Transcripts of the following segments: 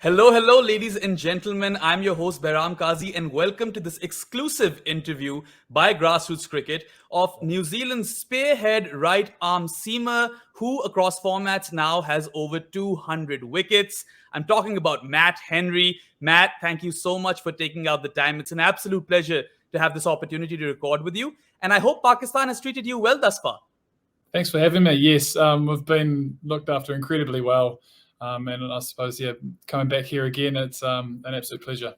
Hello, hello, ladies and gentlemen. I'm your host, Behram Kazi, and welcome to this exclusive interview by Grassroots Cricket of New Zealand's spearhead right arm seamer, who across formats now has over 200 wickets. I'm talking about Matt Henry. Matt, thank you so much for taking out the time. It's an absolute pleasure to have this opportunity to record with you, and I hope Pakistan has treated you well thus far. Thanks for having me. Yes, we've been looked after incredibly well. And I suppose, coming back here again, it's an absolute pleasure.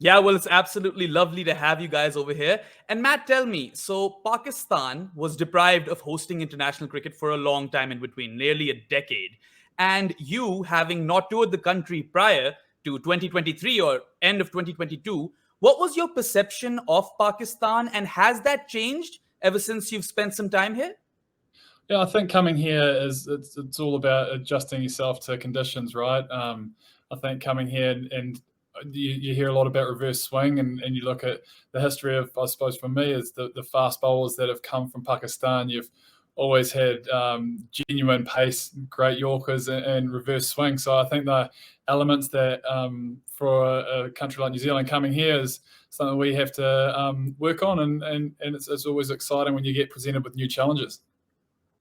Yeah, well, it's absolutely lovely to have you guys over here. And Matt, tell me, so Pakistan was deprived of hosting international cricket for a long time in between, nearly a decade. And you, having not toured the country prior to 2023 or end of 2022, what was your perception of Pakistan? And has that changed ever since you've spent some time here? Yeah, I think coming here it's all about adjusting yourself to conditions, right? I think coming here and you hear a lot about reverse swing, and you look at the history of, I suppose for me, is the fast bowlers that have come from Pakistan. You've always had genuine pace, great Yorkers, and reverse swing. So I think the elements that for a country like New Zealand coming here is something we have to work on, and it's always exciting when you get presented with new challenges.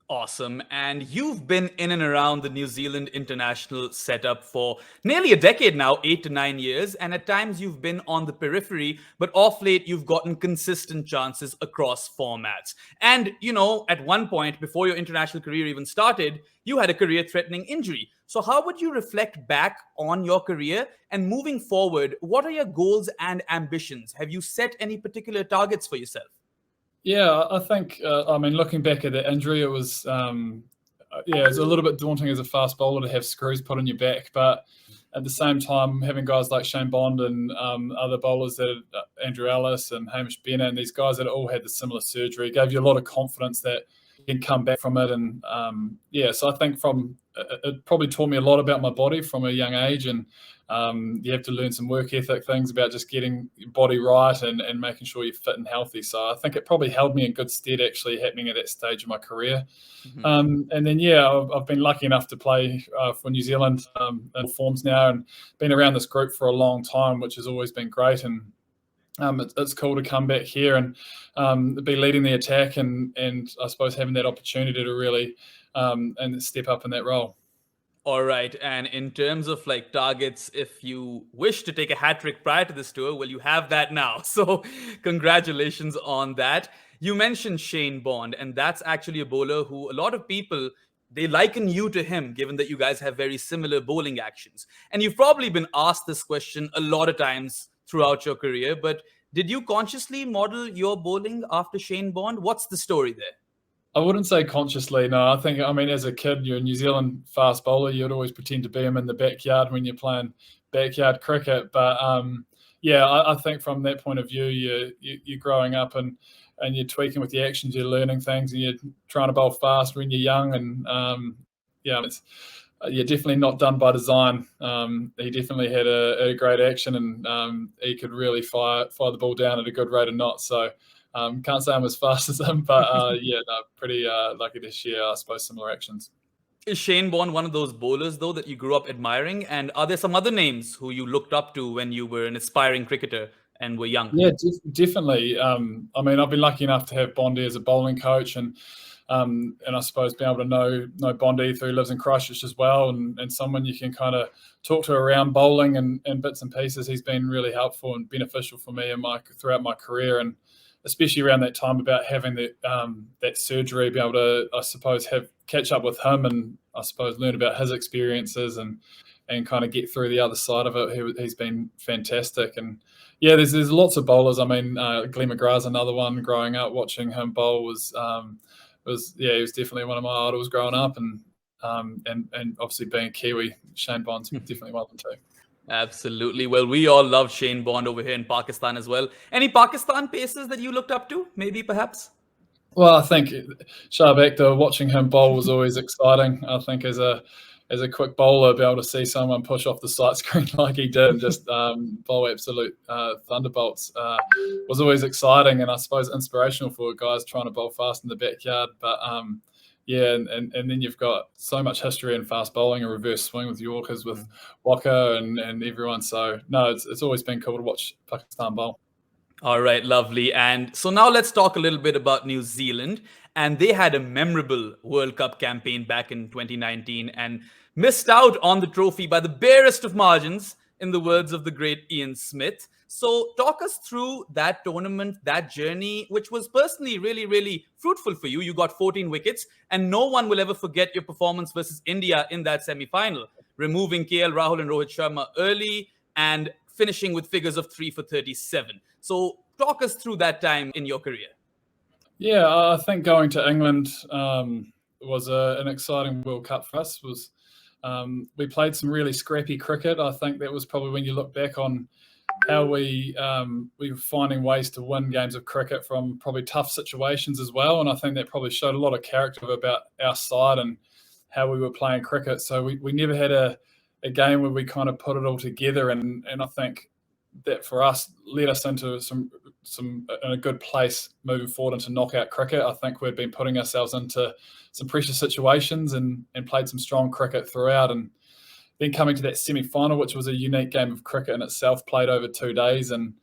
Awesome. And you've been in and around the New Zealand international setup for nearly a decade now, 8 to 9 years. And at times you've been on the periphery, but off late you've gotten consistent chances across formats. And, at one point before your international career even started, you had a career threatening injury. So, how would you reflect back on your career and moving forward? What are your goals and ambitions? Have you set any particular targets for yourself? Yeah, I think, looking back at that injury, it was, it's a little bit daunting as a fast bowler to have screws put on your back. But at the same time, having guys like Shane Bond and other bowlers Andrew Ellis and Hamish Bennett, and these guys that all had the similar surgery, gave you a lot of confidence that you can come back from it. And so I think it probably taught me a lot about my body from a young age, and you have to learn some work ethic things about just getting your body right and making sure you're fit and healthy. So I think it probably held me in good stead, actually, happening at that stage of my career. Mhm. And then, I've been lucky enough to play for New Zealand in forms now, and been around this group for a long time, which has always been great. And it's cool to come back here and be leading the attack, and I suppose having that opportunity to really and step up in that role. All right. And in terms of like targets, if you wish to take a hat trick prior to this tour, well, you have that now. So, congratulations on that. You mentioned Shane Bond, and that's actually a bowler who a lot of people they liken you to him, given that you guys have very similar bowling actions. And you've probably been asked this question a lot of times throughout your career, but did you consciously model your bowling after Shane Bond? What's the story there? I wouldn't say consciously, no. As a kid, you're a New Zealand fast bowler. You'd always pretend to be him in the backyard when you're playing backyard cricket. But I think from that point of view, you're growing up and you're tweaking with the actions, you're learning things, and you're trying to bowl fast when you're young. And it's you're definitely not done by design. He definitely had a great action, and he could really fire the ball down at a good rate of knots. So. Can't say I'm as fast as him, but pretty lucky to share, I suppose, similar actions. Is Shane Bond one of those bowlers, though, that you grew up admiring? And are there some other names who you looked up to when you were an aspiring cricketer and were young? Yeah, definitely. I've been lucky enough to have Bondi as a bowling coach, and I suppose being able to know Bondi through he lives in Christchurch as well, and someone you can kind of talk to around bowling and bits and pieces. He's been really helpful and beneficial for me throughout my career, and especially around that time about having that surgery, be able to, I suppose, catch up with him, and I suppose learn about his experiences and kind of get through the other side of it. He's been fantastic. And yeah, there's lots of bowlers. Glenn McGrath's another one. Growing up, watching him bowl he was definitely one of my idols growing up, and obviously being a Kiwi, Shane Bond's definitely one of them too. Absolutely. Well, we all love Shane Bond over here in Pakistan as well. Any Pakistan paces that you looked up to, maybe, perhaps? Well, I think Shah, watching him bowl was always exciting. I think as a quick bowler, be able to see someone push off the sight screen like he did and just bowl absolute thunderbolts was always exciting, and I suppose inspirational for guys trying to bowl fast in the backyard. But yeah, and then you've got so much history in fast bowling and reverse swing with Yorkers, with Walker and everyone. So no, it's always been cool to watch Pakistan bowl. All right, lovely. And so now let's talk a little bit about New Zealand. And they had a memorable World Cup campaign back in 2019 and missed out on the trophy by the barest of margins, in the words of the great Ian Smith. So, talk us through that tournament, that journey, which was personally really, really fruitful for you. You got 14 wickets, and no one will ever forget your performance versus India in that semi final, removing KL Rahul and Rohit Sharma early and finishing with figures of 3 for 37. So, talk us through that time in your career. Yeah, I think going to England was an exciting World Cup for us. We played some really scrappy cricket. I think that was probably when you look back on how we were finding ways to win games of cricket from probably tough situations as well. And I think that probably showed a lot of character about our side and how we were playing cricket. So we never had a game where we kind of put it all together. And I think that for us led us into some in a good place moving forward into knockout cricket. I think we've been putting ourselves into some pressure situations and played some strong cricket throughout. And then coming to that semi-final, which was a unique game of cricket in itself, played over 2 days, and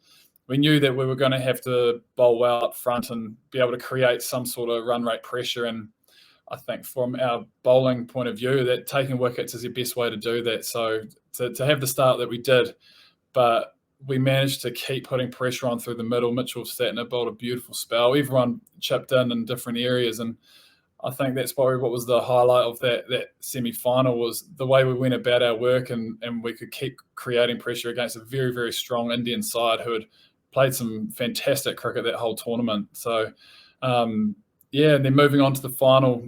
we knew that we were going to have to bowl well up front and be able to create some sort of run rate pressure. And I think from our bowling point of view, that taking wickets is the best way to do that. So to have the start that we did, but we managed to keep putting pressure on through the middle. Mitchell Statner bowled a beautiful spell. Everyone chipped in different areas, and I think that's probably what was the highlight of that semi-final was the way we went about our work, and we could keep creating pressure against a very, very strong Indian side who had played some fantastic cricket that whole tournament. So, yeah, and then moving on to the final,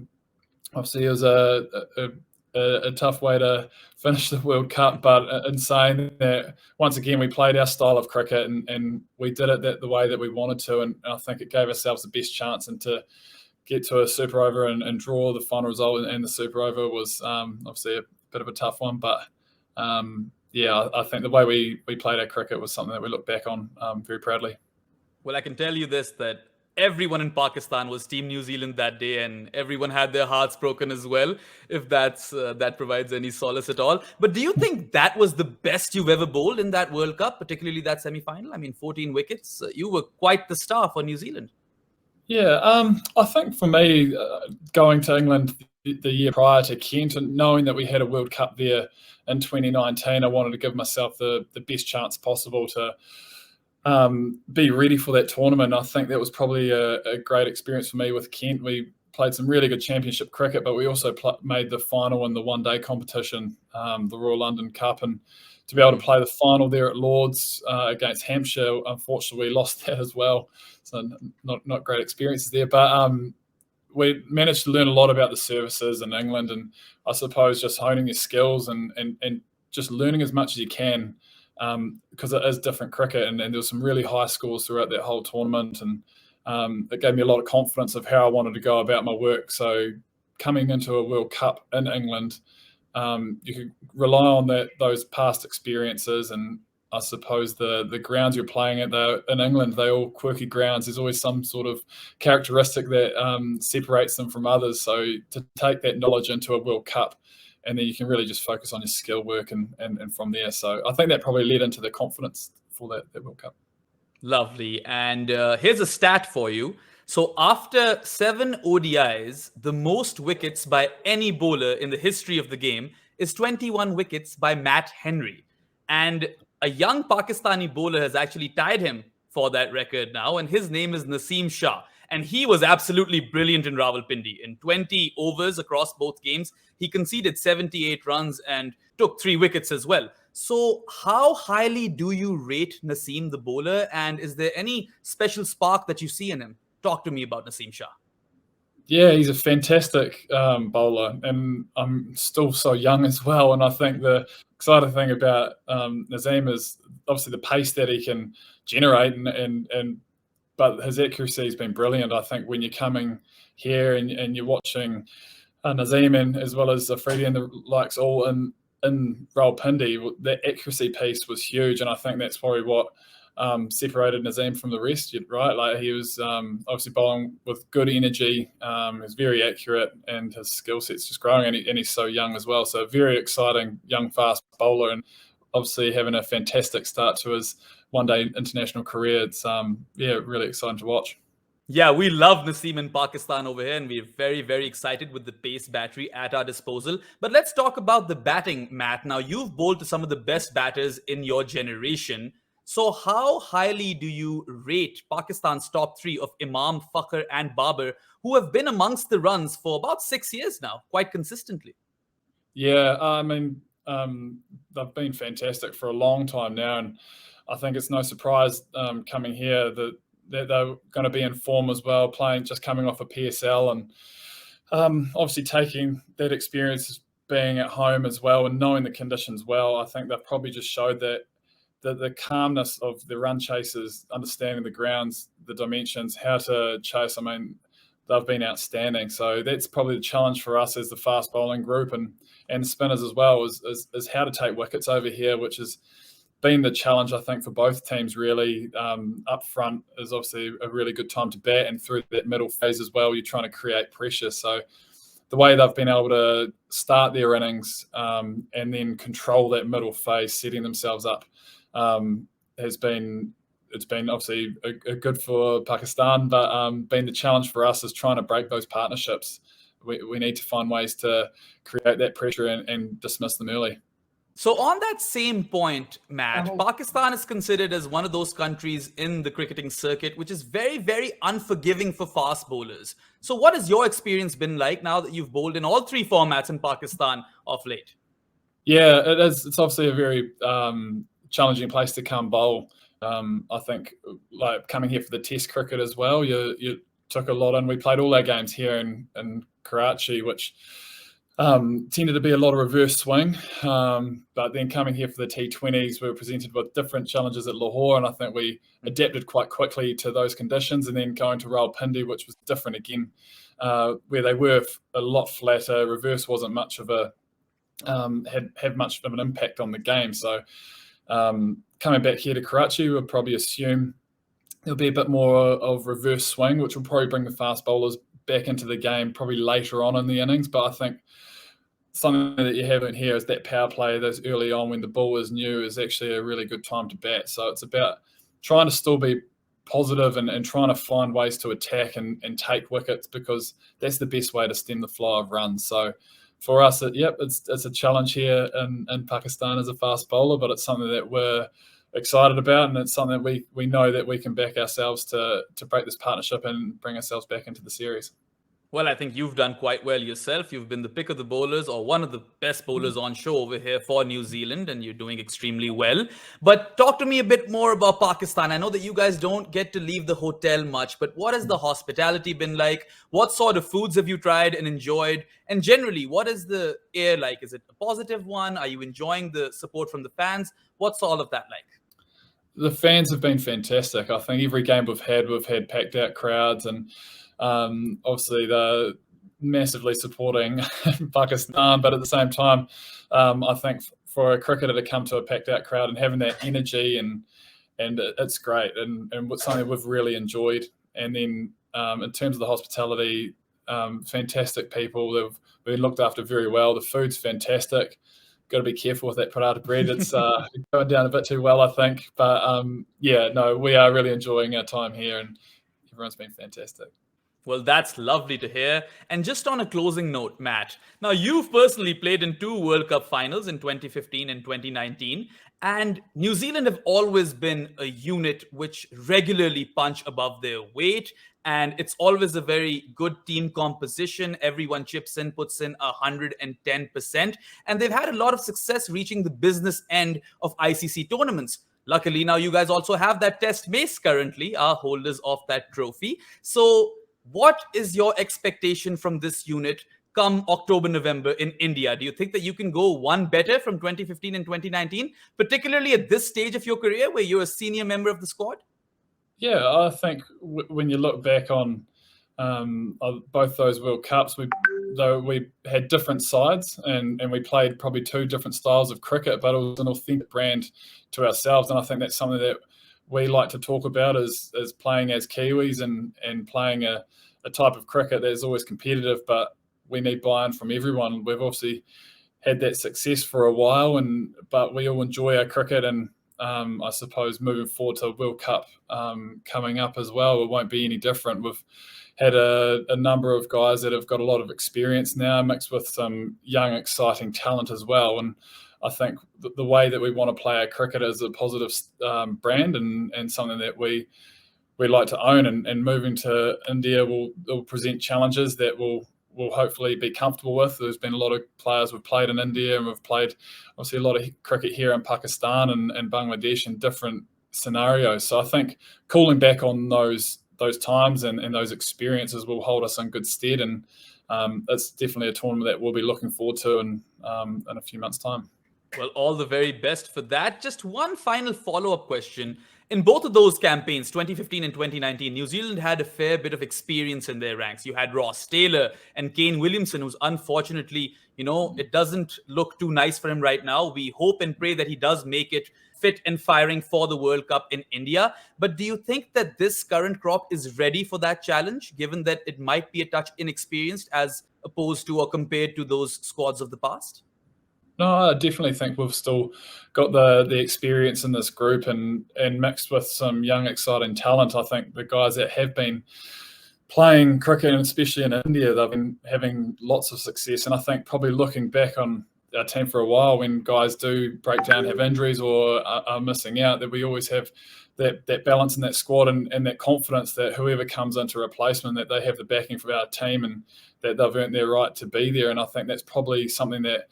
obviously it was a tough way to finish the World Cup, but in saying that, once again, we played our style of cricket and we did it the way that we wanted to, and I think it gave ourselves the best chance and to get to a super over and draw the final result. And the super over was obviously a bit of a tough one, but yeah, I think the way we played our cricket was something that we look back on very proudly. Well, I can tell you this, that everyone in Pakistan was Team New Zealand that day, and everyone had their hearts broken as well, if that provides any solace at all. But do you think that was the best you've ever bowled in that World Cup, particularly that semi-final? I mean, 14 wickets. You were quite the star for New Zealand. Yeah, I think for me, going to England the year prior to Kent and knowing that we had a World Cup there in 2019, I wanted to give myself the best chance possible to be ready for that tournament. I think that was probably a great experience for me with Kent. We played some really good championship cricket, but we also made the final in the one-day competition, the Royal London Cup, and to be able to play the final there at Lords against Hampshire, unfortunately, we lost that as well. So not great experiences there, but we managed to learn a lot about the services in England, and I suppose just honing your skills and just learning as much as you can, because it is different cricket, and there was some really high scores throughout that whole tournament, and it gave me a lot of confidence of how I wanted to go about my work. So coming into a World Cup in England, you could rely on those past experiences, and I suppose the grounds you're playing at in England, they're all quirky grounds. There's always some sort of characteristic that separates them from others. So to take that knowledge into a World Cup, and then you can really just focus on your skill work and from there. So I think that probably led into the confidence for that World Cup. Lovely. And here's a stat for you. So after 7 ODIs, the most wickets by any bowler in the history of the game is 21 wickets by Matt Henry. And a young Pakistani bowler has actually tied him for that record now, and his name is Naseem Shah. And he was absolutely brilliant in Rawalpindi. In 20 overs across both games, he conceded 78 runs and took 3 wickets as well. So how highly do you rate Naseem the bowler, and is there any special spark that you see in him? Talk to me about Naseem Shah. Yeah, he's a fantastic bowler, and I'm still so young as well. And I think the exciting thing about Naseem is obviously the pace that he can generate, but his accuracy has been brilliant. I think when you're coming here and you're watching Naseem and as well as Afridi and the likes all in Rawalpindi, that accuracy piece was huge, and I think that's probably what separated Naseem from the rest, right? Like he was obviously bowling with good energy. He was very accurate, and his skill set's just growing, and he's so young as well. So very exciting young fast bowler, and obviously having a fantastic start to his one-day international career. It's really exciting to watch. Yeah, we love Naseem in Pakistan over here, and we're very, very excited with the pace battery at our disposal. But let's talk about the batting, Matt. Now, you've bowled to some of the best batters in your generation. So, how highly do you rate Pakistan's top three of Imam, Fakhr, and Babar, who have been amongst the runs for about 6 years now, quite consistently? Yeah, I mean, they've been fantastic for a long time now, and I think it's no surprise coming here that they're going to be in form as well, coming off a PSL, and obviously taking that experience being at home as well and knowing the conditions well. I think they've probably just showed that the calmness of the run chasers, understanding the grounds, the dimensions, how to chase. I mean, they've been outstanding. So that's probably the challenge for us as the fast bowling group and spinners as well, is how to take wickets over here, which has been the challenge, I think, for both teams really. Up front is obviously a really good time to bat, and through that middle phase as well, you're trying to create pressure. So the way they've been able to start their innings and then control that middle phase, setting themselves up, it's been obviously a good for Pakistan, but been the challenge for us is trying to break those partnerships. We need to find ways to create that pressure and dismiss them early. So, on that same point, Matt, Pakistan is considered as one of those countries in the cricketing circuit which is very, very unforgiving for fast bowlers. So, what has your experience been like now that you've bowled in all three formats in Pakistan of late? Yeah, it is. It's obviously a very challenging place to come bowl. I think, like coming here for the Test cricket as well, you took a lot in. We played all our games here in Karachi, which tended to be a lot of reverse swing. But then coming here for the T20s, we were presented with different challenges at Lahore, and I think we adapted quite quickly to those conditions. And then going to Rawalpindi, which was different again, where they were a lot flatter. Reverse wasn't much of a had much of an impact on the game. So coming back here to Karachi, we'll probably assume there'll be a bit more of reverse swing, which will probably bring the fast bowlers back into the game probably later on in the innings. But I think something that you haven't here is that power play, those early on when the ball is new, is actually a really good time to bat. So it's about trying to still be positive and trying to find ways to attack and take wickets, because that's the best way to stem the flow of runs. So for us, it's a challenge here in Pakistan as a fast bowler, but it's something that we're excited about, and it's something that we know that we can back ourselves to break this partnership and bring ourselves back into the series. Well, I think you've done quite well yourself. You've been the pick of the bowlers, or one of the best bowlers on show over here for New Zealand, and you're doing extremely well. But talk to me a bit more about Pakistan. I know that you guys don't get to leave the hotel much, but what has the hospitality been like? What sort of foods have you tried and enjoyed? And generally, what is the air like? Is it a positive one? Are you enjoying the support from the fans? What's all of that like? The fans have been fantastic. I think every game we've had packed out crowds, and obviously they're massively supporting Pakistan. But at the same time, I think for a cricketer to come to a packed out crowd and having that energy and it's great, and something we've really enjoyed. And then in terms of the hospitality, fantastic people. They've been looked after very well. The food's fantastic. Got to be careful with that paratha bread. It's going down a bit too well, I think. But we are really enjoying our time here, and everyone's been fantastic. Well, that's lovely to hear. And just on a closing note, Matt, now you've personally played in two World Cup finals in 2015 and 2019, and New Zealand have always been a unit which regularly punch above their weight, and it's always a very good team composition. Everyone chips in, puts in 110%, and they've had a lot of success reaching the business end of ICC tournaments. Luckily, now you guys also have that test mace currently, are holders of that trophy. So what is your expectation from this unit come October, November in India? Do you think that you can go one better from 2015 and 2019, particularly at this stage of your career where you're a senior member of the squad? Yeah, I think when you look back on both those World Cups, we had different sides and we played probably two different styles of cricket, but it was an authentic brand to ourselves. And I think that's something that we like to talk about is playing as Kiwis and playing a type of cricket that's always competitive, but we need buy-in from everyone. We've obviously had that success for a while, but we all enjoy our cricket, and I suppose moving forward to World Cup coming up as well, it won't be any different. We've had a number of guys that have got a lot of experience now, mixed with some young, exciting talent as well. And I think the way that we want to play our cricket is a positive brand and something that we like to own. And moving to India will present challenges that will hopefully be comfortable with. There's been a lot of players we've played in India, and we've played obviously a lot of cricket here in Pakistan and Bangladesh in different scenarios. So I think calling back on those times and those experiences will hold us in good stead. And it's definitely a tournament that we'll be looking forward to in a few months' time. Well, all the very best for that. Just one final follow-up question. In both of those campaigns, 2015 and 2019, New Zealand had a fair bit of experience in their ranks. You had Ross Taylor and Kane Williamson, who's unfortunately, it doesn't look too nice for him right now. We hope and pray that he does make it fit and firing for the World Cup in India. But do you think that this current crop is ready for that challenge, given that it might be a touch inexperienced as opposed to or compared to those squads of the past? No, I definitely think we've still got the experience in this group, and mixed with some young, exciting talent. I think the guys that have been playing cricket, and especially in India, they've been having lots of success. And I think probably looking back on our team for a while, when guys do break down, have injuries, or are missing out, that we always have that balance in that squad and that confidence that whoever comes into replacement, that they have the backing from our team and that they've earned their right to be there. And I think that's probably something that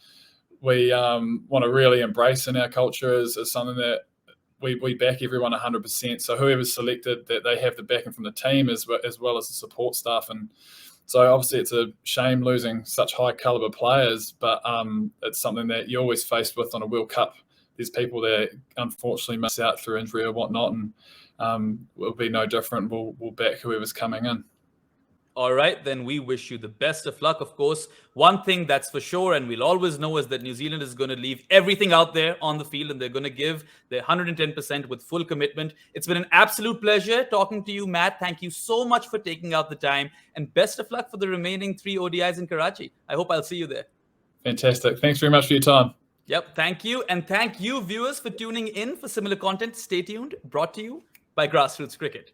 we want to really embrace in our culture, is something that we back everyone 100%. So whoever's selected, that they have the backing from the team as well as the support staff. And so obviously it's a shame losing such high caliber players, but it's something that you're always faced with on a World Cup. There's people that unfortunately miss out through injury or whatnot, and we'll be no different. We'll back whoever's coming in. All right, then we wish you the best of luck. Of course, one thing that's for sure, and we'll always know, is that New Zealand is going to leave everything out there on the field, and they're going to give their 110% with full commitment. It's been an absolute pleasure talking to you, Matt. Thank you so much for taking out the time, and best of luck for the remaining 3 ODIs in Karachi. I hope I'll see you there. Fantastic. Thanks very much for your time. Yep, thank you. And thank you, viewers, for tuning in for similar content. Stay tuned. Brought to you by Grassroots Cricket.